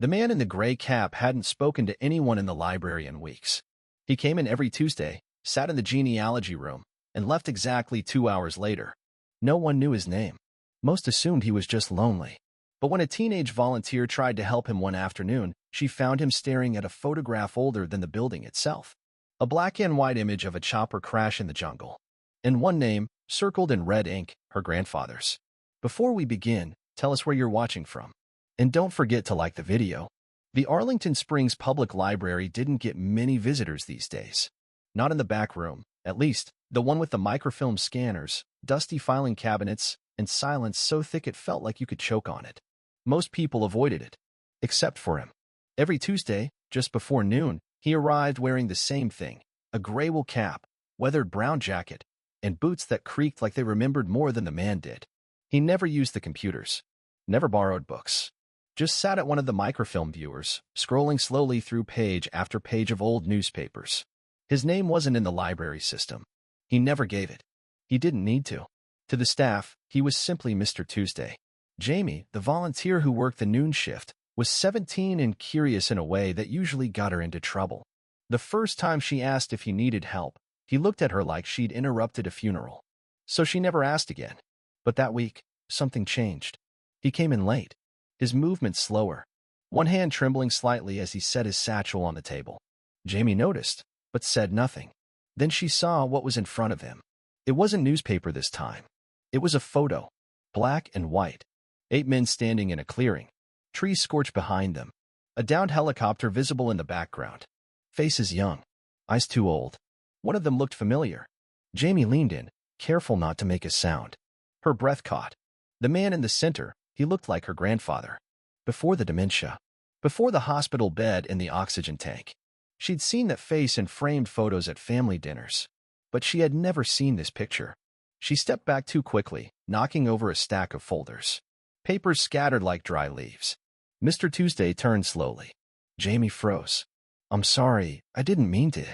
The man in the gray cap hadn't spoken to anyone in the library in weeks. He came in every Tuesday, sat in the genealogy room, and left exactly 2 hours later. No one knew his name. Most assumed he was just lonely. But when a teenage volunteer tried to help him one afternoon, she found him staring at a photograph older than the building itself. A black and white image of a chopper crash in the jungle. And one name, circled in red ink, her grandfather's. Before we begin, tell us where you're watching from. And don't forget to like the video. The Arlington Springs Public Library didn't get many visitors these days. Not in the back room, at least, the one with the microfilm scanners, dusty filing cabinets, and silence so thick it felt like you could choke on it. Most people avoided it. Except for him. Every Tuesday, just before noon, he arrived wearing the same thing, a gray wool cap, weathered brown jacket, and boots that creaked like they remembered more than the man did. He never used the computers. Never borrowed books. Just sat at one of the microfilm viewers, scrolling slowly through page after page of old newspapers. His name wasn't in the library system. He never gave it. He didn't need to. To the staff, he was simply Mr. Tuesday. Jamie, the volunteer who worked the noon shift, was 17 and curious in a way that usually got her into trouble. The first time she asked if he needed help, he looked at her like she'd interrupted a funeral. So she never asked again. But that week, something changed. He came in late. His movements slower, one hand trembling slightly as he set his satchel on the table. Jamie noticed, but said nothing. Then she saw what was in front of him. It wasn't newspaper this time. It was a photo, black and white. 8 men standing in a clearing. Trees scorched behind them. A downed helicopter visible in the background. Faces young. Eyes too old. One of them looked familiar. Jamie leaned in, careful not to make a sound. Her breath caught. The man in the center, he looked like her grandfather. Before the dementia. Before the hospital bed and the oxygen tank. She'd seen that face in framed photos at family dinners. But she had never seen this picture. She stepped back too quickly, knocking over a stack of folders. Papers scattered like dry leaves. Mr. Tuesday turned slowly. Jamie froze. I'm sorry, I didn't mean to.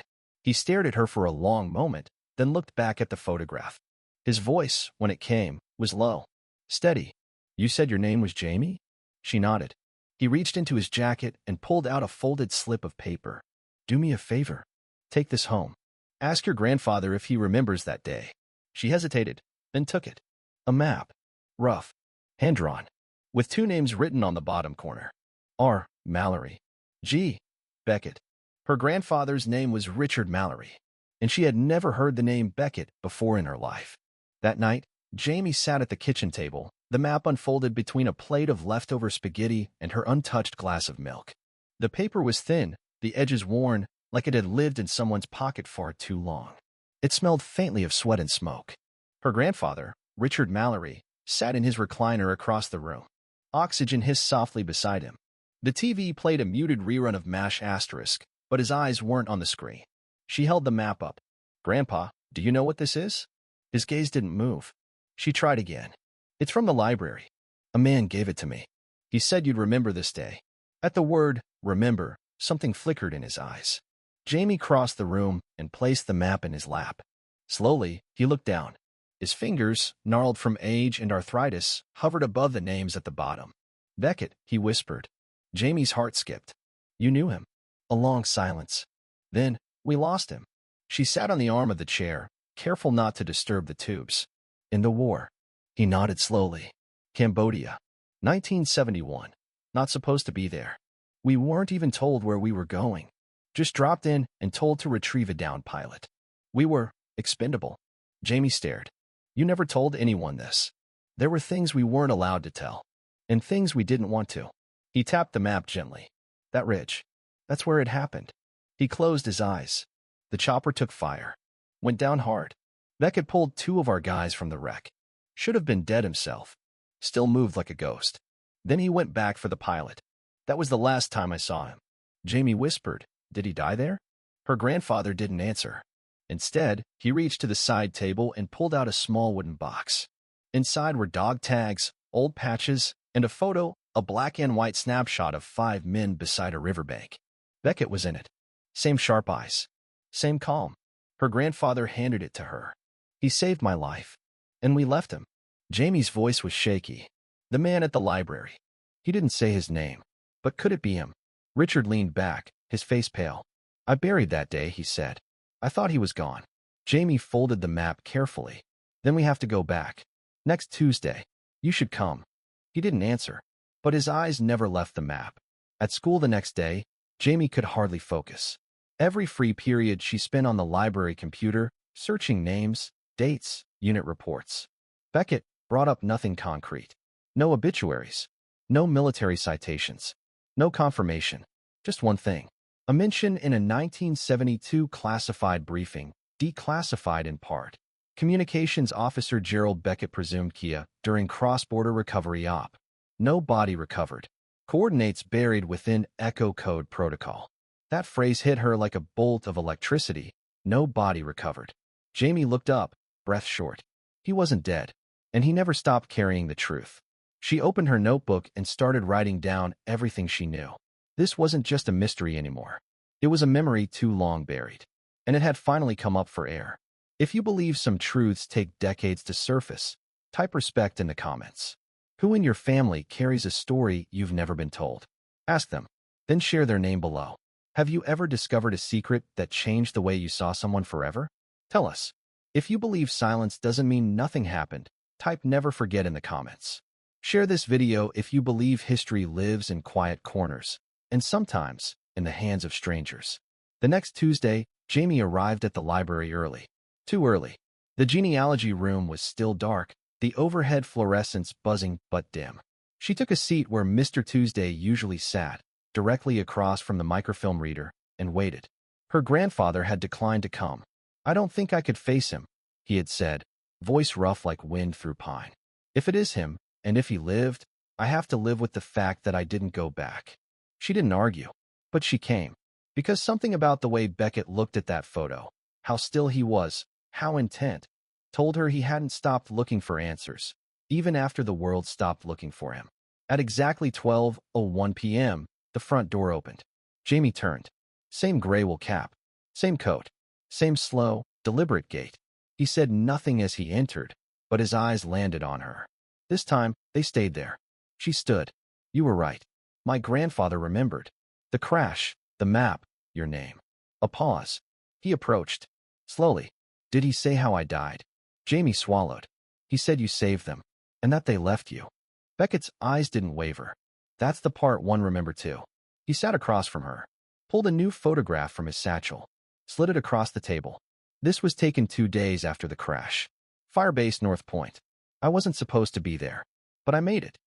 He stared at her for a long moment, then looked back at the photograph. His voice, when it came, was low. Steady. You said your name was Jamie? She nodded. He reached into his jacket and pulled out a folded slip of paper. Do me a favor. Take this home. Ask your grandfather if he remembers that day. She hesitated, then took it. A map. Rough. Hand-drawn. With 2 names written on the bottom corner. R. Mallory. G. Beckett. Her grandfather's name was Richard Mallory, and she had never heard the name Beckett before in her life. That night, Jamie sat at the kitchen table, the map unfolded between a plate of leftover spaghetti and her untouched glass of milk. The paper was thin, the edges worn, like it had lived in someone's pocket far too long. It smelled faintly of sweat and smoke. Her grandfather, Richard Mallory, sat in his recliner across the room. Oxygen hissed softly beside him. The TV played a muted rerun of MASH *, but his eyes weren't on the screen. She held the map up. Grandpa, do you know what this is? His gaze didn't move. She tried again. It's from the library. A man gave it to me. He said you'd remember this day. At the word, remember, something flickered in his eyes. Jamie crossed the room and placed the map in his lap. Slowly, he looked down. His fingers, gnarled from age and arthritis, hovered above the names at the bottom. Beckett, he whispered. Jamie's heart skipped. You knew him. A long silence. Then, we lost him. She sat on the arm of the chair, careful not to disturb the tubes. In the war. He nodded slowly. Cambodia. 1971. Not supposed to be there. We weren't even told where we were going. Just dropped in and told to retrieve a downed pilot. We were expendable. Jamie stared. You never told anyone this. There were things we weren't allowed to tell. And things we didn't want to. He tapped the map gently. That ridge. That's where it happened. He closed his eyes. The chopper took fire. Went down hard. Beckett pulled 2 of our guys from the wreck. Should have been dead himself. Still moved like a ghost. Then he went back for the pilot. That was the last time I saw him. Jamie whispered, Did he die there? Her grandfather didn't answer. Instead, he reached to the side table and pulled out a small wooden box. Inside were dog tags, old patches, and a photo, a black and white snapshot of 5 men beside a riverbank. Beckett was in it. Same sharp eyes. Same calm. Her grandfather handed it to her. He saved my life. And we left him. Jamie's voice was shaky. The man at the library. He didn't say his name, But could it be him? Richard leaned back, his face pale. I buried that day, he said. I thought he was gone. Jamie folded the map carefully. Then we have to go back. Next Tuesday. You should come. He didn't answer, but his eyes never left the map. At school the next day, Jamie could hardly focus. Every free period she spent on the library computer, searching names, dates, unit reports. Beckett brought up nothing concrete. No obituaries. No military citations. No confirmation. Just one thing. A mention in a 1972 classified briefing, declassified in part. Communications Officer Gerald Beckett presumed Kia during cross-border recovery op. No body recovered. Coordinates buried within Echo Code Protocol. That phrase hit her like a bolt of electricity. No body recovered. Jamie looked up, breath short. He wasn't dead, and he never stopped carrying the truth. She opened her notebook and started writing down everything she knew. This wasn't just a mystery anymore. It was a memory too long buried, and it had finally come up for air. If you believe some truths take decades to surface, type respect in the comments. Who in your family carries a story you've never been told? Ask them, then share their name below. Have you ever discovered a secret that changed the way you saw someone forever? Tell us. If you believe silence doesn't mean nothing happened, type never forget in the comments. Share this video if you believe history lives in quiet corners, and sometimes in the hands of strangers. The next Tuesday, Jamie arrived at the library early. Too early. The genealogy room was still dark, the overhead fluorescents buzzing but dim. She took a seat where Mr. Tuesday usually sat, directly across from the microfilm reader, and waited. Her grandfather had declined to come. I don't think I could face him, he had said, voice rough like wind through pine. If it is him, and if he lived, I have to live with the fact that I didn't go back. She didn't argue, but she came. Because something about the way Beckett looked at that photo, how still he was, how intent, told her he hadn't stopped looking for answers, even after the world stopped looking for him. At exactly 12:01 p.m., the front door opened. Jamie turned. Same gray wool cap, same coat, same slow, deliberate gait. He said nothing as he entered, but his eyes landed on her. This time, they stayed there. She stood. You were right. My grandfather remembered. The crash, the map, your name. A pause. He approached. Slowly. Did he say how I died? Jamie swallowed. He said you saved them, and that they left you. Beckett's eyes didn't waver. That's the part one remember too. He sat across from her, pulled a new photograph from his satchel, slid it across the table. This was taken 2 days after the crash. Firebase North Point. I wasn't supposed to be there, but I made it.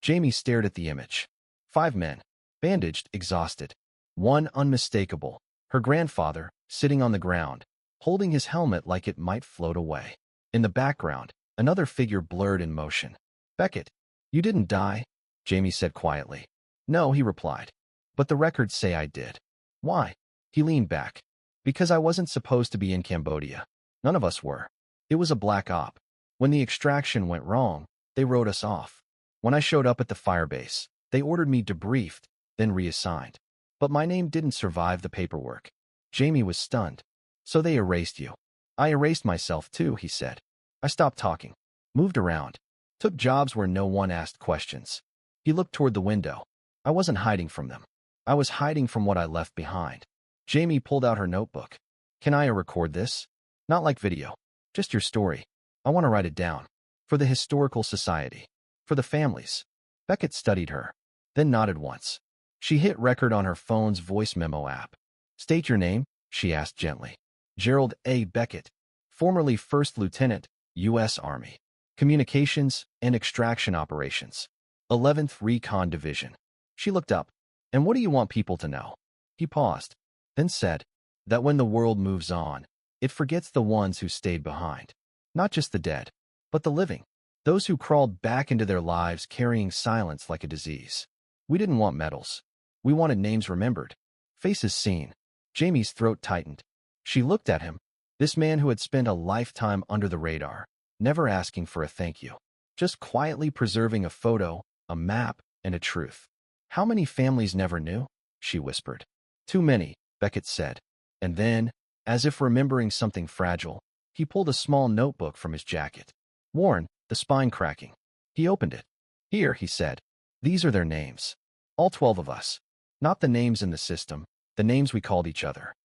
Jamie stared at the image. 5 men, bandaged, exhausted. One unmistakable, her grandfather, sitting on the ground, holding his helmet like it might float away. In the background, another figure blurred in motion. Beckett, you didn't die, Jamie said quietly. No, he replied. But the records say I did. Why? He leaned back. Because I wasn't supposed to be in Cambodia. None of us were. It was a black op. When the extraction went wrong, they wrote us off. When I showed up at the firebase, they ordered me debriefed, then reassigned. But my name didn't survive the paperwork. Jamie was stunned. So they erased you. I erased myself too, he said. I stopped talking, moved around, took jobs where no one asked questions. He looked toward the window. I wasn't hiding from them. I was hiding from what I left behind. Jamie pulled out her notebook. Can I record this? Not like video. Just your story. I want to write it down. For the Historical Society. For the families. Beckett studied her, then nodded once. She hit record on her phone's voice memo app. State your name, she asked gently. Gerald A. Beckett, formerly First Lieutenant, U.S. Army. Communications and Extraction Operations. 11th Recon Division. She looked up. And what do you want people to know? He paused, then said, that when the world moves on, it forgets the ones who stayed behind. Not just the dead, but the living. Those who crawled back into their lives carrying silence like a disease. We didn't want medals. We wanted names remembered. Faces seen. Jamie's throat tightened. She looked at him, this man who had spent a lifetime under the radar, never asking for a thank you. Just quietly preserving a photo, a map, and a truth. How many families never knew? She whispered. Too many, Beckett said. And then, as if remembering something fragile, he pulled a small notebook from his jacket. Worn, the spine cracking. He opened it. Here, he said. These are their names. All 12 of us. Not the names in the system, the names we called each other.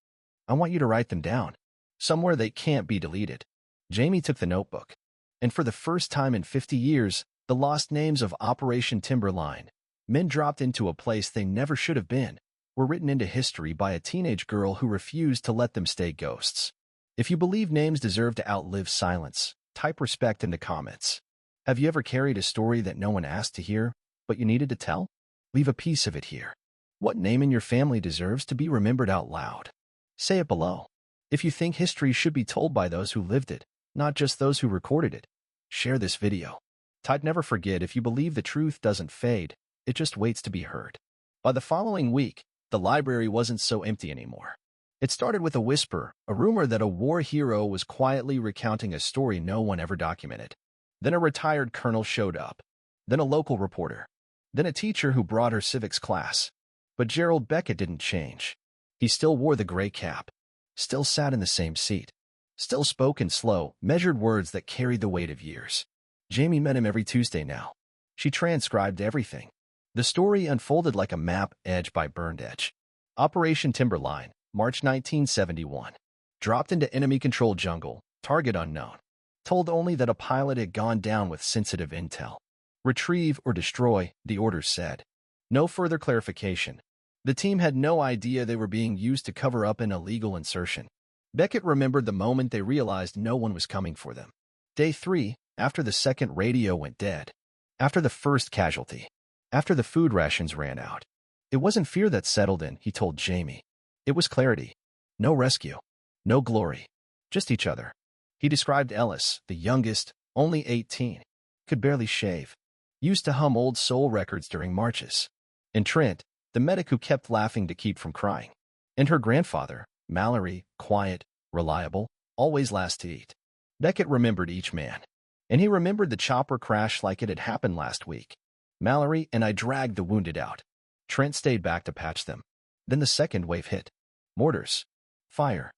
I want you to write them down. Somewhere they can't be deleted. Jamie took the notebook. And for the first time in 50 years, the lost names of Operation Timberline, men dropped into a place they never should have been, were written into history by a teenage girl who refused to let them stay ghosts. If you believe names deserve to outlive silence, type respect in the comments. Have you ever carried a story that no one asked to hear, but you needed to tell? Leave a piece of it here. What name in your family deserves to be remembered out loud? Say it below. If you think history should be told by those who lived it, not just those who recorded it, share this video. Type never forget if you believe the truth doesn't fade, it just waits to be heard. By the following week, the library wasn't so empty anymore. It started with a whisper, a rumor that a war hero was quietly recounting a story no one ever documented. Then a retired colonel showed up. Then a local reporter. Then a teacher who brought her civics class. But Gerald Beckett didn't change. He still wore the gray cap. Still sat in the same seat. Still spoke in slow, measured words that carried the weight of years. Jamie met him every Tuesday now. She transcribed everything. The story unfolded like a map, edge by burned edge. Operation Timberline, March 1971. Dropped into enemy-controlled jungle, target unknown. Told only that a pilot had gone down with sensitive intel. Retrieve or destroy, the orders said. No further clarification. The team had no idea they were being used to cover up an illegal insertion. Beckett remembered the moment they realized no one was coming for them. Day 3, after the second radio went dead. After the first casualty. After the food rations ran out. It wasn't fear that settled in, he told Jamie. It was clarity. No rescue. No glory. Just each other. He described Ellis, the youngest, only 18. Could barely shave. Used to hum old soul records during marches. And Trent, the medic who kept laughing to keep from crying. And her grandfather, Mallory, quiet, reliable, always last to eat. Beckett remembered each man. And he remembered the chopper crash like it had happened last week. Mallory and I dragged the wounded out. Trent stayed back to patch them. Then the second wave hit. Mortars. Fire.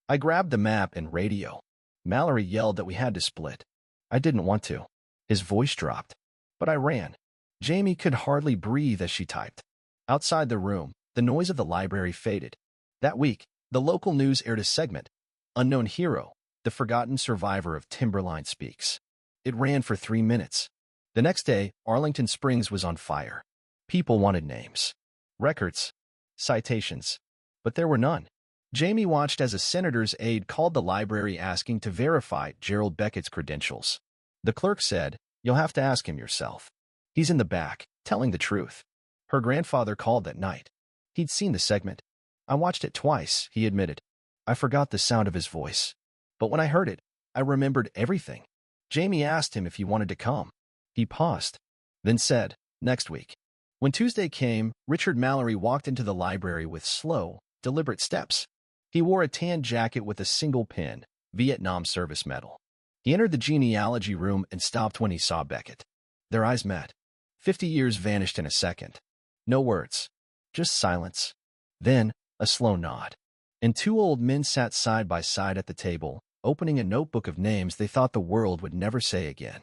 I grabbed the map and radio. Mallory yelled that we had to split. I didn't want to. His voice dropped. But I ran. Jamie could hardly breathe as she typed. Outside the room, the noise of the library faded. That week, the local news aired a segment, Unknown Hero, the Forgotten Survivor of Timberline Speaks. It ran for 3 minutes. The next day, Arlington Springs was on fire. People wanted names, records, citations, but there were none. Jamie watched as a senator's aide called the library asking to verify Gerald Beckett's credentials. The clerk said, "You'll have to ask him yourself. He's in the back, telling the truth." Her grandfather called that night. He'd seen the segment. "I watched it twice," he admitted. "I forgot the sound of his voice. But when I heard it, I remembered everything." Jamie asked him if he wanted to come. He paused, then said, "Next week." When Tuesday came, Richard Mallory walked into the library with slow, deliberate steps. He wore a tan jacket with a single pin, Vietnam Service Medal. He entered the genealogy room and stopped when he saw Beckett. Their eyes met. 50 years vanished in a second. No words, just silence. Then, a slow nod. And 2 old men sat side by side at the table, opening a notebook of names they thought the world would never say again.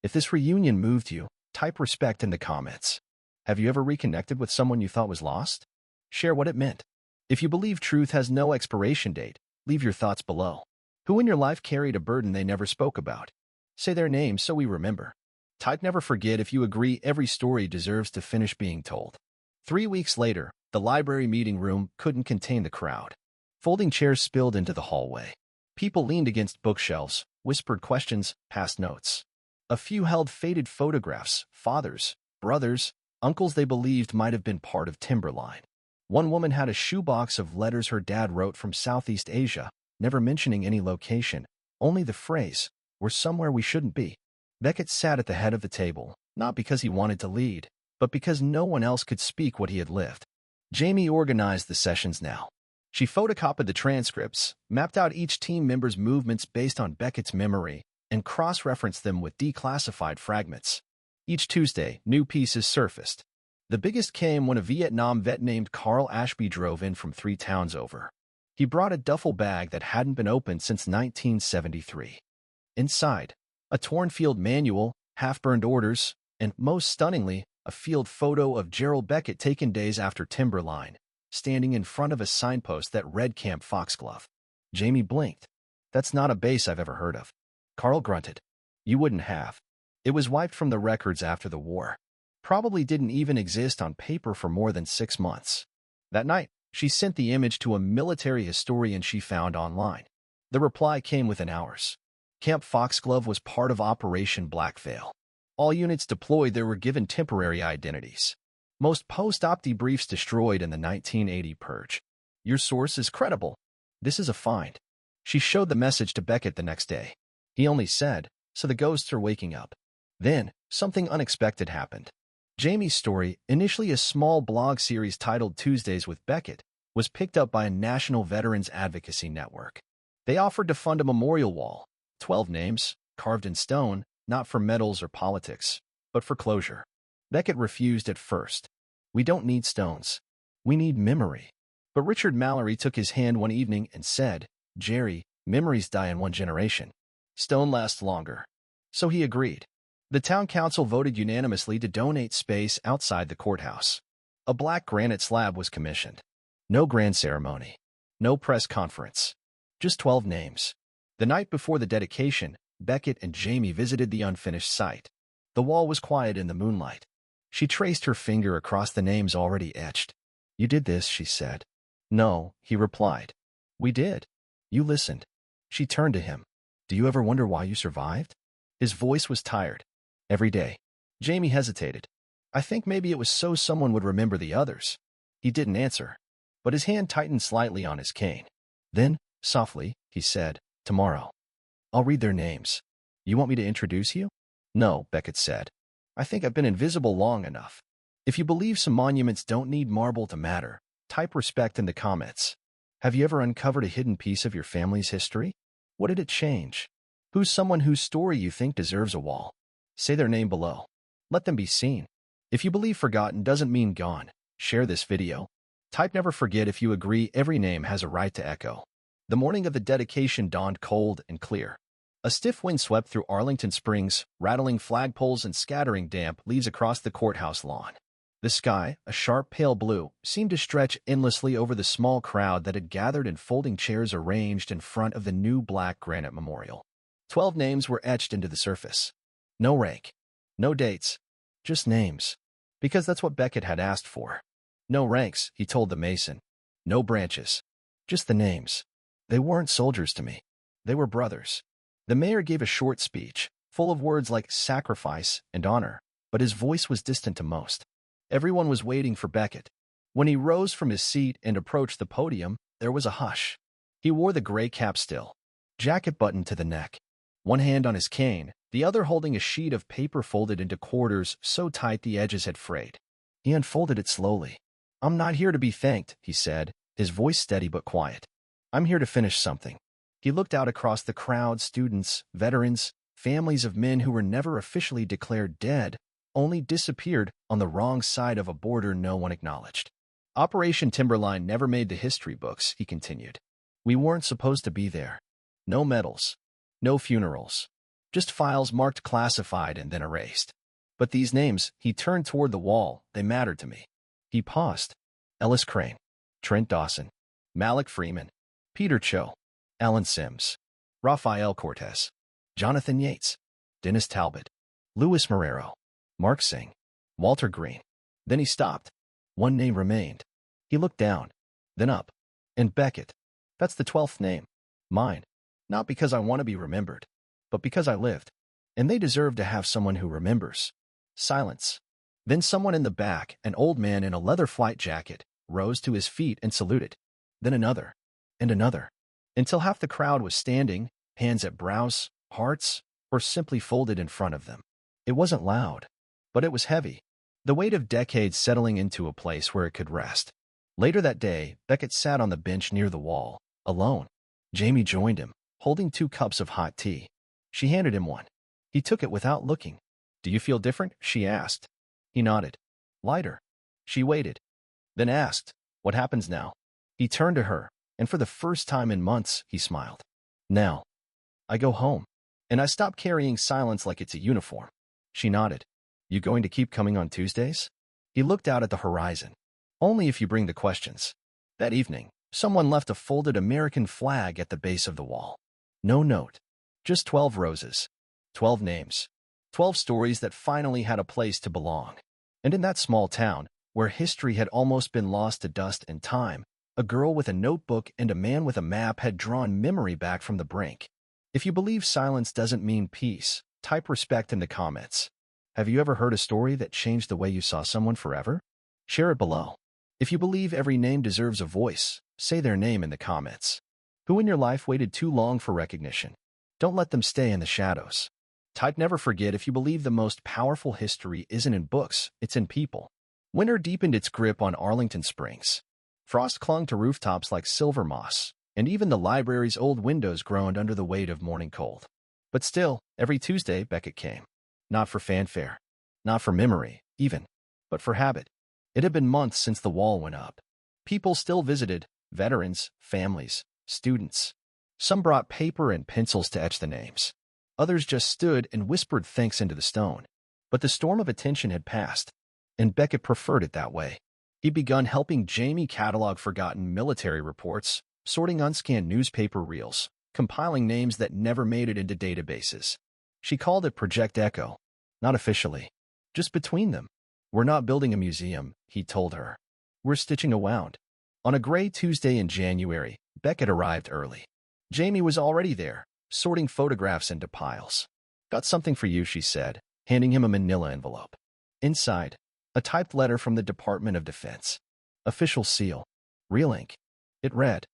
If this reunion moved you, type respect in the comments. Have you ever reconnected with someone you thought was lost? Share what it meant. If you believe truth has no expiration date, leave your thoughts below. Who in your life carried a burden they never spoke about? Say their name so we remember. Type never forget if you agree every story deserves to finish being told. 3 weeks later, the library meeting room couldn't contain the crowd. Folding chairs spilled into the hallway. People leaned against bookshelves, whispered questions, passed notes. A few held faded photographs, fathers, brothers, uncles they believed might have been part of Timberline. One woman had a shoebox of letters her dad wrote from Southeast Asia, never mentioning any location, only the phrase, "We're somewhere we shouldn't be." Beckett sat at the head of the table, not because he wanted to lead, but because no one else could speak what he had lived. Jamie organized the sessions now. She photocopied the transcripts, mapped out each team member's movements based on Beckett's memory, and cross-referenced them with declassified fragments. Each Tuesday, new pieces surfaced. The biggest came when a Vietnam vet named Carl Ashby drove in from 3 towns over. He brought a duffel bag that hadn't been opened since 1973. Inside, a torn field manual, half-burned orders, and, most stunningly, a field photo of Gerald Beckett taken days after Timberline, standing in front of a signpost that read Camp Foxglove. Jamie blinked. That's not a base I've ever heard of. Carl grunted. You wouldn't have. It was wiped from the records after the war. Probably didn't even exist on paper for more than 6 months. That night, she sent the image to a military historian she found online. The reply came within hours. Camp Foxglove was part of Operation Blackveil. All units deployed there were given temporary identities. Most post-op debriefs destroyed in the 1980 purge. Your source is credible. This is a find. She showed the message to Beckett the next day. He only said, so the ghosts are waking up. Then, something unexpected happened. Jamie's story, initially a small blog series titled Tuesdays with Beckett, was picked up by a national veterans advocacy network. They offered to fund a memorial wall, 12 names, carved in stone, not for medals or politics, but for closure. Beckett refused at first. We don't need stones. We need memory. But Richard Mallory took his hand one evening and said, Jerry, memories die in one generation. Stone lasts longer. So he agreed. The town council voted unanimously to donate space outside the courthouse. A black granite slab was commissioned. No grand ceremony. No press conference. Just 12 names. The night before the dedication, Beckett and Jamie visited the unfinished site. The wall was quiet in the moonlight. She traced her finger across the names already etched. You did this, she said. No, he replied. We did. You listened. She turned to him. Do you ever wonder why you survived? His voice was tired. Every day. Jamie hesitated. I think maybe it was so someone would remember the others. He didn't answer, but his hand tightened slightly on his cane. Then, softly, he said, tomorrow. I'll read their names. You want me to introduce you? No, Beckett said. I think I've been invisible long enough. If you believe some monuments don't need marble to matter, type respect in the comments. Have you ever uncovered a hidden piece of your family's history? What did it change? Who's someone whose story you think deserves a wall? Say their name below. Let them be seen. If you believe forgotten doesn't mean gone, share this video. Type never forget if you agree every name has a right to echo. The morning of the dedication dawned cold and clear. A stiff wind swept through Arlington Springs, rattling flagpoles and scattering damp leaves across the courthouse lawn. The sky, a sharp pale blue, seemed to stretch endlessly over the small crowd that had gathered in folding chairs arranged in front of the new black granite memorial. 12 names were etched into the surface. No rank. No dates. Just names. Because that's what Beckett had asked for. No ranks, he told the mason. No branches. Just the names. They weren't soldiers to me. They were brothers. The mayor gave a short speech, full of words like sacrifice and honor, but his voice was distant to most. Everyone was waiting for Beckett. When he rose from his seat and approached the podium, there was a hush. He wore the gray cap still, jacket buttoned to the neck, one hand on his cane, the other holding a sheet of paper folded into quarters so tight the edges had frayed. He unfolded it slowly. I'm not here to be thanked, he said, his voice steady but quiet. I'm here to finish something. He looked out across the crowd, students, veterans, families of men who were never officially declared dead, only disappeared on the wrong side of a border no one acknowledged. Operation Timberline never made the history books, he continued. We weren't supposed to be there. No medals. No funerals. Just files marked classified and then erased. But these names, he turned toward the wall, they mattered to me. He paused. Ellis Crane. Trent Dawson. Malik Freeman. Peter Cho. Alan Sims. Rafael Cortez. Jonathan Yates. Dennis Talbot. Louis Marrero. Mark Singh. Walter Green. Then he stopped. One name remained. He looked down, then up. And Beckett. That's the 12th name. Mine. Not because I want to be remembered, but because I lived. And they deserve to have someone who remembers. Silence. Then someone in the back, an old man in a leather flight jacket, rose to his feet and saluted. Then another. And another. Until half the crowd was standing, hands at brows, hearts, or simply folded in front of them. It wasn't loud, but it was heavy. The weight of decades settling into a place where it could rest. Later that day, Beckett sat on the bench near the wall, alone. Jamie joined him, holding 2 cups of hot tea. She handed him one. He took it without looking. Do you feel different? She asked. He nodded. Lighter. She waited. Then asked, what happens now? He turned to her, and for the first time in months, he smiled. Now. I go home. And I stop carrying silence like it's a uniform. She nodded. You going to keep coming on Tuesdays? He looked out at the horizon. Only if you bring the questions. That evening, someone left a folded American flag at the base of the wall. No note. Just 12 roses. 12 names. 12 stories that finally had a place to belong. And in that small town, where history had almost been lost to dust and time, a girl with a notebook and a man with a map had drawn memory back from the brink. If you believe silence doesn't mean peace, type respect in the comments. Have you ever heard a story that changed the way you saw someone forever? Share it below. If you believe every name deserves a voice, say their name in the comments. Who in your life waited too long for recognition? Don't let them stay in the shadows. Type never forget if you believe the most powerful history isn't in books, it's in people. Winter deepened its grip on Arlington Springs. Frost clung to rooftops like silver moss, and even the library's old windows groaned under the weight of morning cold. But still, every Tuesday Beckett came. Not for fanfare, not for memory, even, but for habit. It had been months since the wall went up. People still visited, veterans, families, students. Some brought paper and pencils to etch the names. Others just stood and whispered thanks into the stone. But the storm of attention had passed, and Beckett preferred it that way. He'd begun helping Jamie catalog forgotten military reports, sorting unscanned newspaper reels, compiling names that never made it into databases. She called it Project Echo. Not officially. Just between them. We're not building a museum, he told her. We're stitching a wound. On a gray Tuesday in January, Beckett arrived early. Jamie was already there, sorting photographs into piles. Got something for you, she said, handing him a manila envelope. Inside, a typed letter from the Department of Defense. Official seal. Real ink. It read,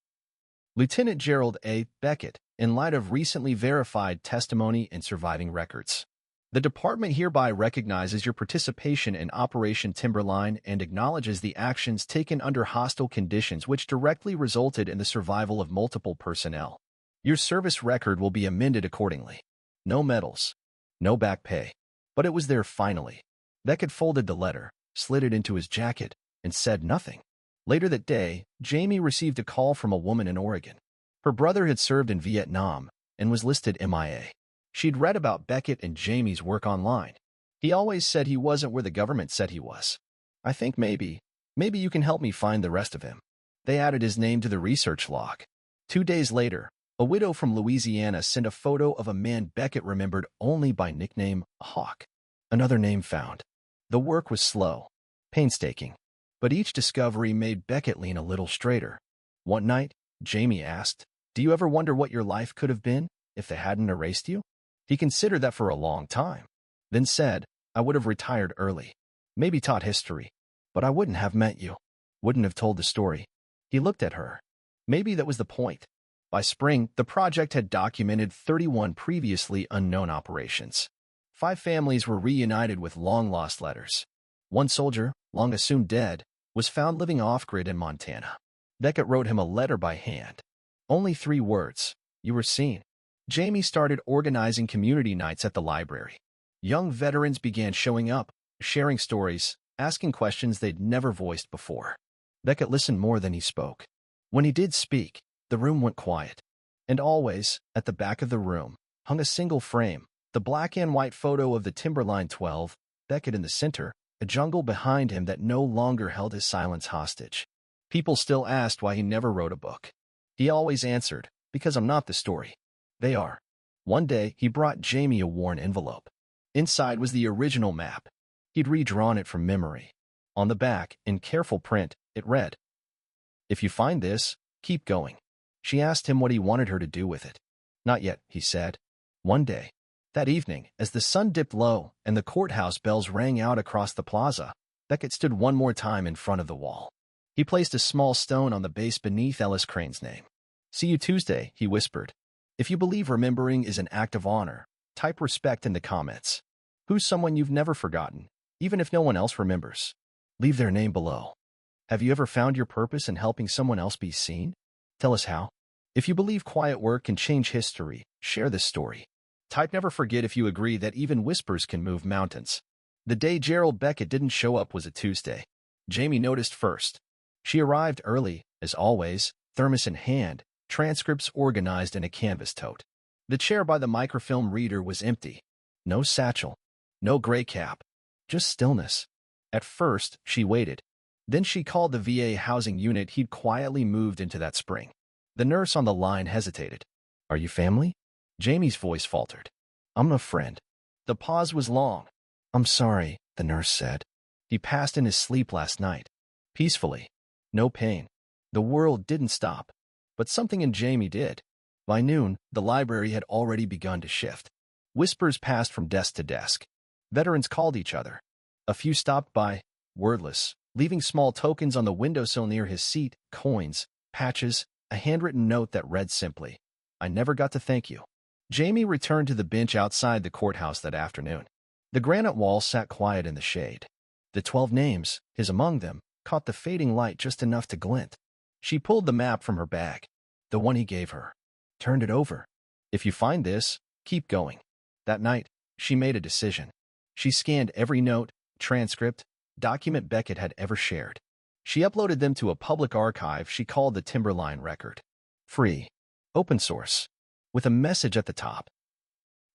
Lieutenant Gerald A. Beckett, in light of recently verified testimony and surviving records. The department hereby recognizes your participation in Operation Timberline and acknowledges the actions taken under hostile conditions which directly resulted in the survival of multiple personnel. Your service record will be amended accordingly. No medals. No back pay. But it was there finally. Beckett folded the letter, slid it into his jacket, and said nothing. Later that day, Jamie received a call from a woman in Oregon. Her brother had served in Vietnam and was listed MIA. She'd read about Beckett and Jamie's work online. He always said he wasn't where the government said he was. I think maybe you can help me find the rest of him. They added his name to the research log. 2 days later, a widow from Louisiana sent a photo of a man Beckett remembered only by nickname Hawk. Another name found. The work was slow, painstaking, but each discovery made Beckett lean a little straighter. One night, Jamie asked, Do you ever wonder what your life could have been if they hadn't erased you? He considered that for a long time, then said, I would have retired early, maybe taught history, but I wouldn't have met you, wouldn't have told the story. He looked at her. Maybe that was the point. By spring, the project had documented 31 previously unknown operations. 5 families were reunited with long-lost letters. One soldier, long assumed dead, was found living off-grid in Montana. Beckett wrote him a letter by hand. Only 3 words. You were seen. Jamie started organizing community nights at the library. Young veterans began showing up, sharing stories, asking questions they'd never voiced before. Beckett listened more than he spoke. When he did speak, the room went quiet. And always, at the back of the room, hung a single frame, the black and white photo of the Timberline 12, Beckett in the center, a jungle behind him that no longer held his silence hostage. People still asked why he never wrote a book. He always answered, because I'm not the story. They are. One day, he brought Jamie a worn envelope. Inside was the original map. He'd redrawn it from memory. On the back, in careful print, it read, If you find this, keep going. She asked him what he wanted her to do with it. Not yet, he said. One day. That evening, as the sun dipped low and the courthouse bells rang out across the plaza, Beckett stood one more time in front of the wall. He placed a small stone on the base beneath Ellis Crane's name. See you Tuesday, he whispered. If you believe remembering is an act of honor, type respect in the comments. Who's someone you've never forgotten, even if no one else remembers? Leave their name below. Have you ever found your purpose in helping someone else be seen? Tell us how. If you believe quiet work can change history, share this story. Type never forget if you agree that even whispers can move mountains. The day Gerald Beckett didn't show up was a Tuesday. Jamie noticed first. She arrived early, as always, thermos in hand, transcripts organized in a canvas tote. The chair by the microfilm reader was empty. No satchel. No gray cap. Just stillness. At first, she waited. Then she called the VA housing unit he'd quietly moved into that spring. The nurse on the line hesitated. Are you family? Jamie's voice faltered. I'm a friend. The pause was long. I'm sorry, the nurse said. He passed in his sleep last night. Peacefully. No pain. The world didn't stop. But something in Jamie did. By noon, the library had already begun to shift. Whispers passed from desk to desk. Veterans called each other. A few stopped by, wordless, leaving small tokens on the windowsill near his seat, coins, patches, a handwritten note that read simply, I never got to thank you. Jamie returned to the bench outside the courthouse that afternoon. The granite wall sat quiet in the shade. The 12 names, his among them, caught the fading light just enough to glint. She pulled the map from her bag, the one he gave her, turned it over. If you find this, keep going. That night, she made a decision. She scanned every note, transcript, document Beckett had ever shared. She uploaded them to a public archive she called the Timberline Record. Free. Open source. With a message at the top.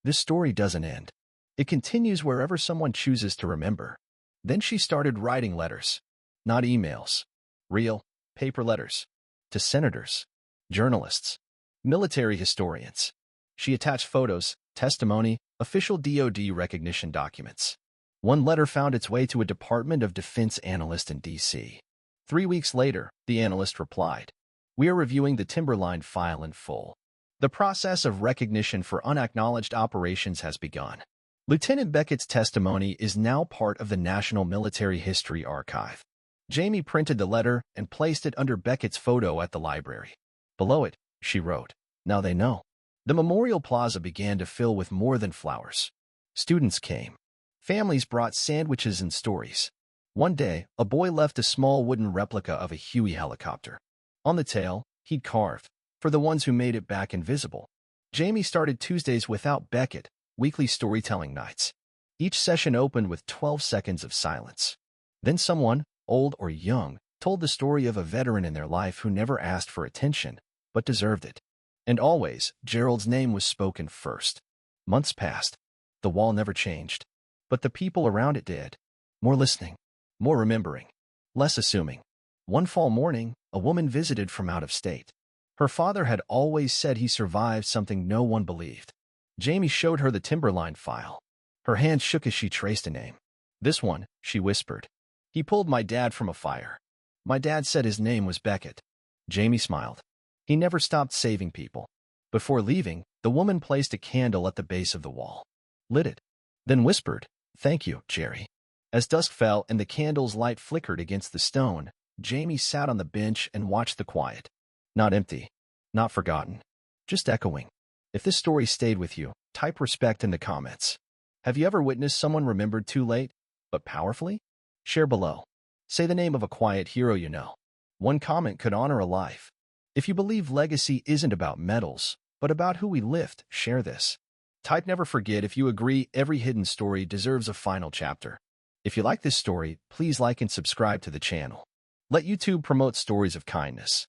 This story doesn't end. It continues wherever someone chooses to remember. Then she started writing letters. Not emails. Real, paper letters. To senators, journalists, military historians. She attached photos, testimony, official DoD recognition documents. One letter found its way to a Department of Defense analyst in D.C. 3 weeks later, the analyst replied, We are reviewing the Timberline file in full. The process of recognition for unacknowledged operations has begun. Lieutenant Beckett's testimony is now part of the National Military History Archive. Jamie printed the letter and placed it under Beckett's photo at the library. Below it, she wrote, Now they know. The memorial plaza began to fill with more than flowers. Students came. Families brought sandwiches and stories. One day, a boy left a small wooden replica of a Huey helicopter. On the tail, he'd carved, for the ones who made it back invisible. Jamie started Tuesdays without Beckett, weekly storytelling nights. Each session opened with 12 seconds of silence. Then someone, old or young, told the story of a veteran in their life who never asked for attention, but deserved it. And always, Gerald's name was spoken first. Months passed. The wall never changed. But the people around it did. More listening. More remembering. Less assuming. One fall morning, a woman visited from out of state. Her father had always said he survived something no one believed. Jamie showed her the Timberline file. Her hand shook as she traced a name. This one, she whispered. He pulled my dad from a fire. My dad said his name was Beckett. Jamie smiled. He never stopped saving people. Before leaving, the woman placed a candle at the base of the wall. Lit it. Then whispered, Thank you, Jerry. As dusk fell and the candle's light flickered against the stone, Jamie sat on the bench and watched the quiet. Not empty. Not forgotten. Just echoing. If this story stayed with you, type respect in the comments. Have you ever witnessed someone remembered too late, but powerfully? Share below. Say the name of a quiet hero you know. One comment could honor a life. If you believe legacy isn't about medals, but about who we lift, share this. Type never forget if you agree every hidden story deserves a final chapter. If you like this story, please like and subscribe to the channel. Let YouTube promote stories of kindness.